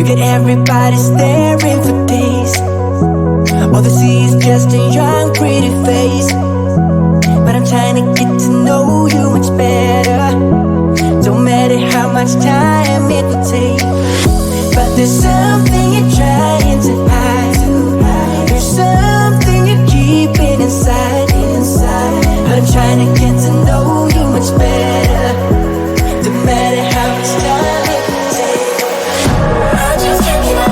Figured everybody's staring for days. All they see is just a young, pretty face. But I'm trying to get to know you much better. Don't matter how much time it will take. But there's something you're trying to hide. There's something you're keeping inside. But I'm trying to get to know you much better. Don't matter how much time it will take. I just can't give up.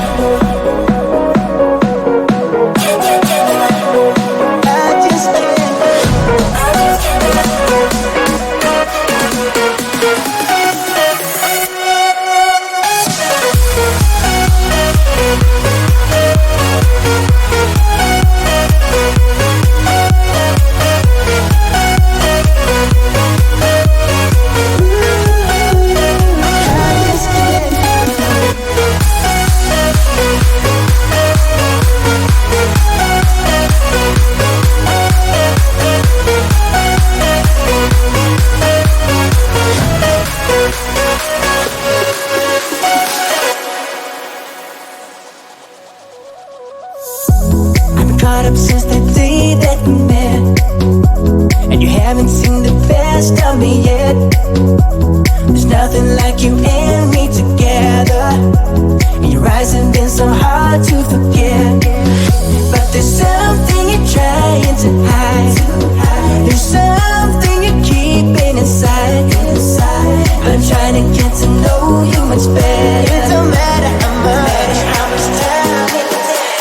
Caught up since the day that we met, and you haven't seen the best of me yet. There's nothing like you and me together, and your eyes have been so hard to forget. But there's something you're trying to hide. There's something you're keeping inside. But I'm trying to get to know you much better. It don't matter how much time it will take.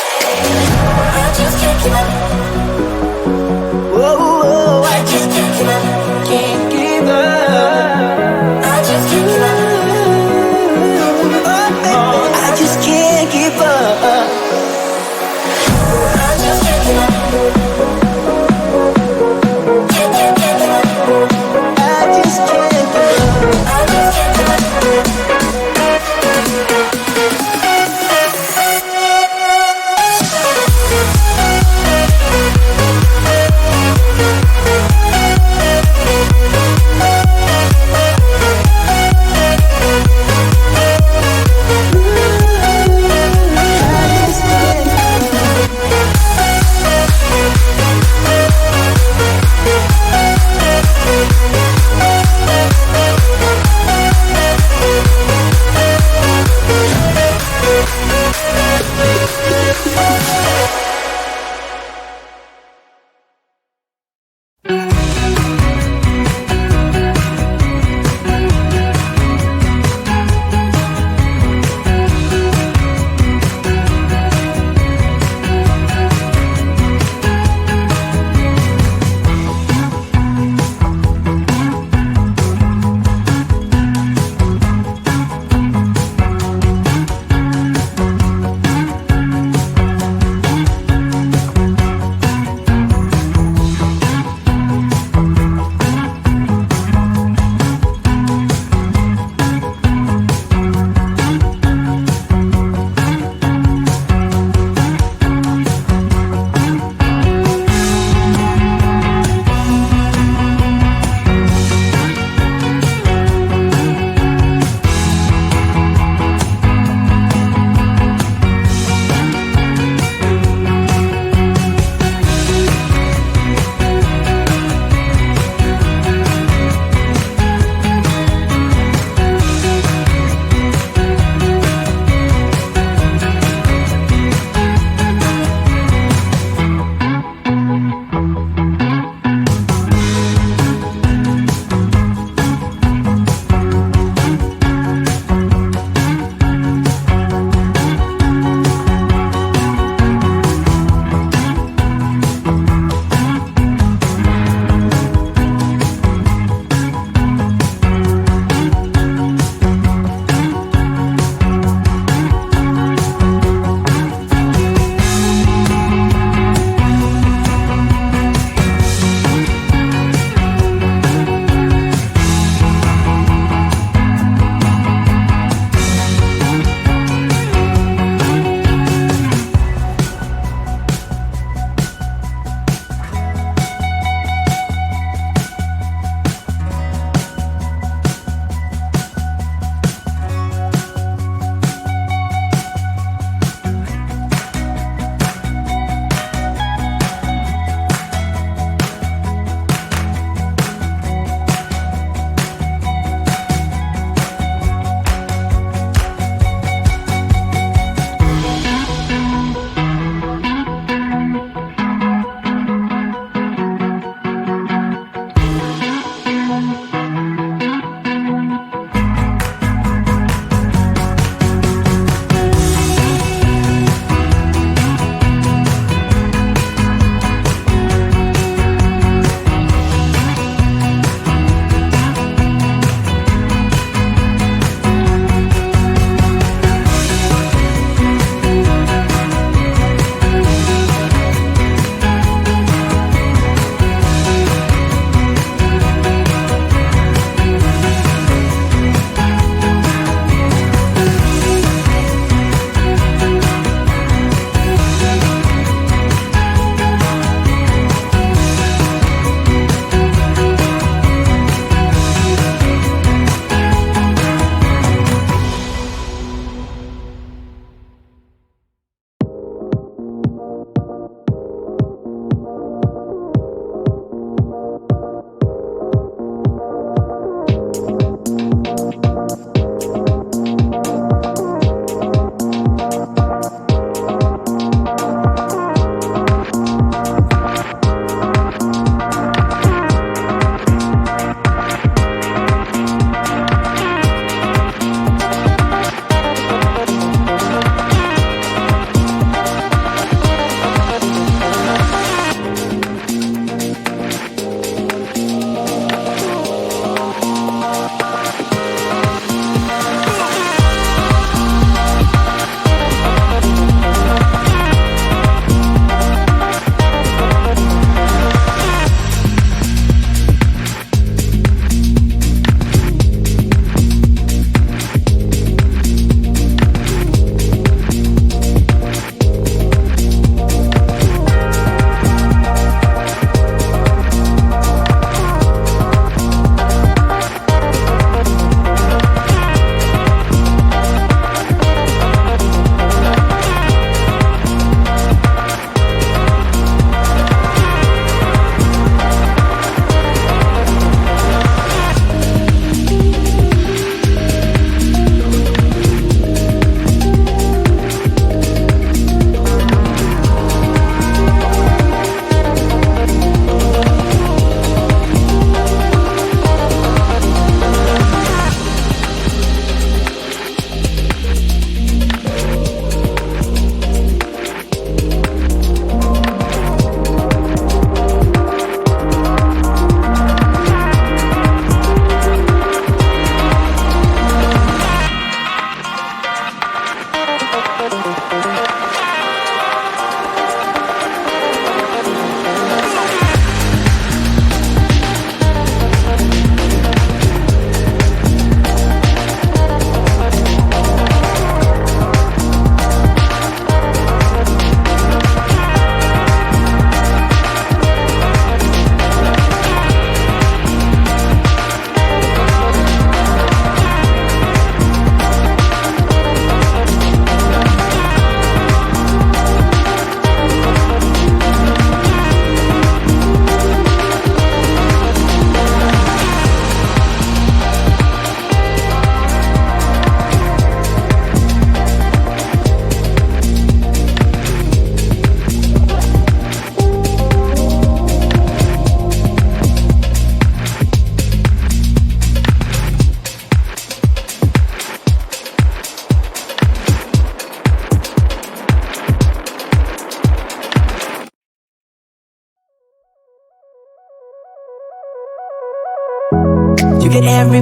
I just can't give up. Whoa, I just can't give up. Can't give up. I just can't give up. Oh, I just can't give up. I just can't give up. Can't give up. I just can't give up. I just can't give up.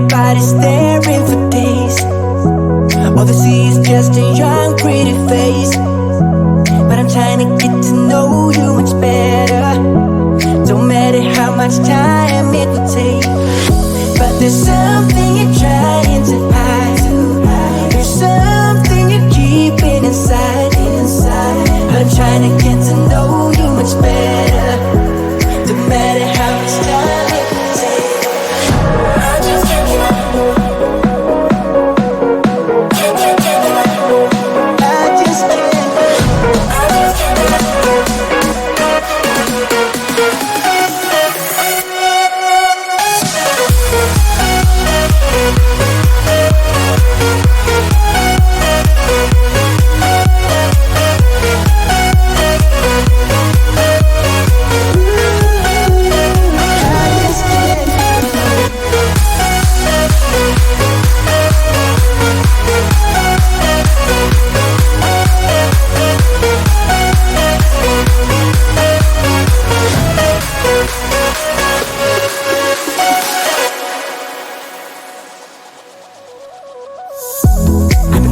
everybody's staring for days. All they see is just a young pretty face. But I'm trying to get to know you much better. Don't matter how much time it will take. But there's something you're trying to hide. There's something you're keeping inside. I'm trying to get to know you much better. Don't matter how much time it will take. I just can't give up. Can't give up. I just can't. I just can't give up.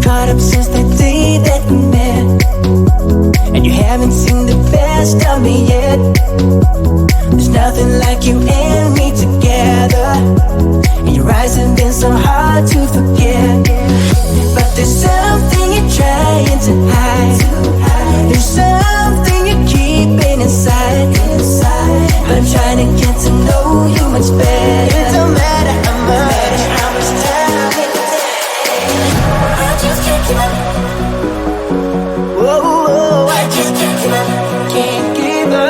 Caught up since the day that we met, and you haven't seen the best of me yet. There's nothing like you and me together, and your eyes have been so hard to forget. But there's something you're trying to hide. There's something you're keeping inside. But I'm trying to get to know you much better. It don't matter how much time it takes. I just can't give up. Whoa, I just can't give up. Can't give up.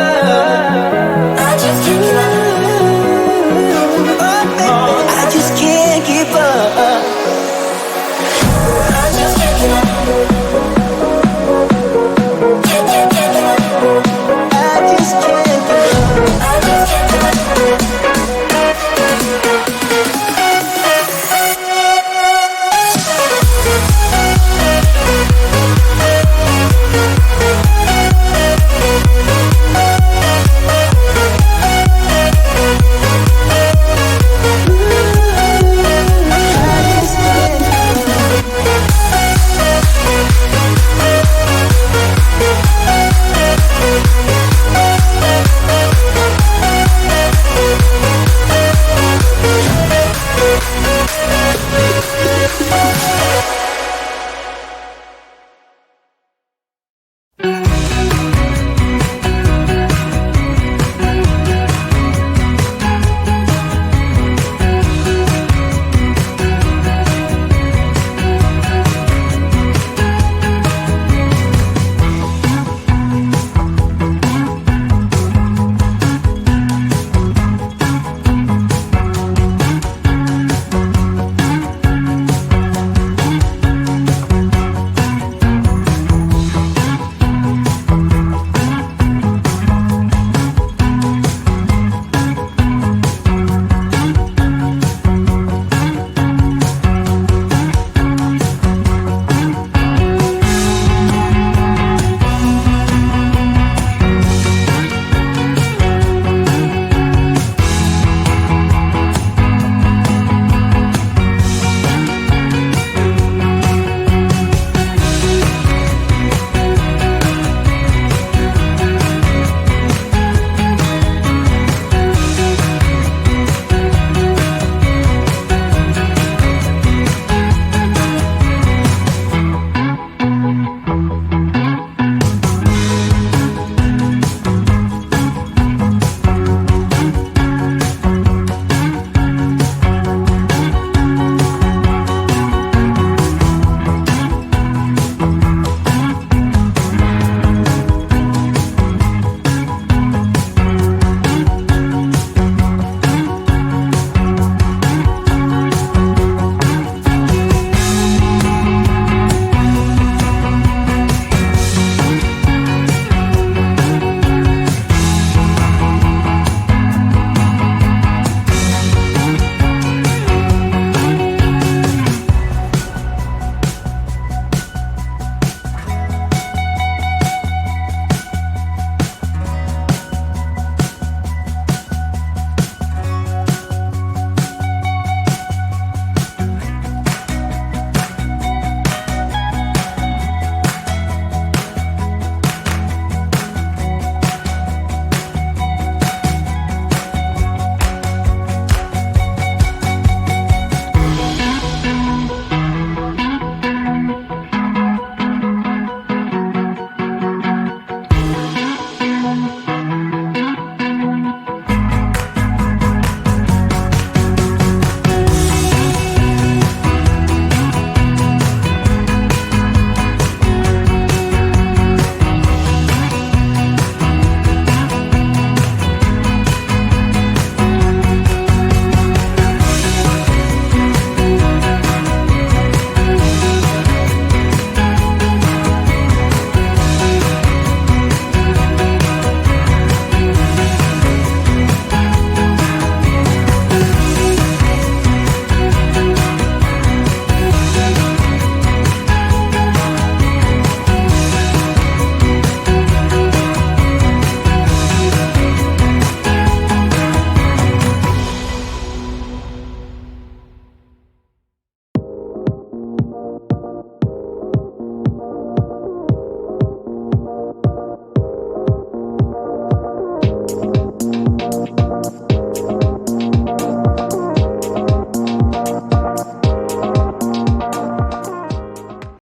I just can't give up. Oh, baby, I just can't give up.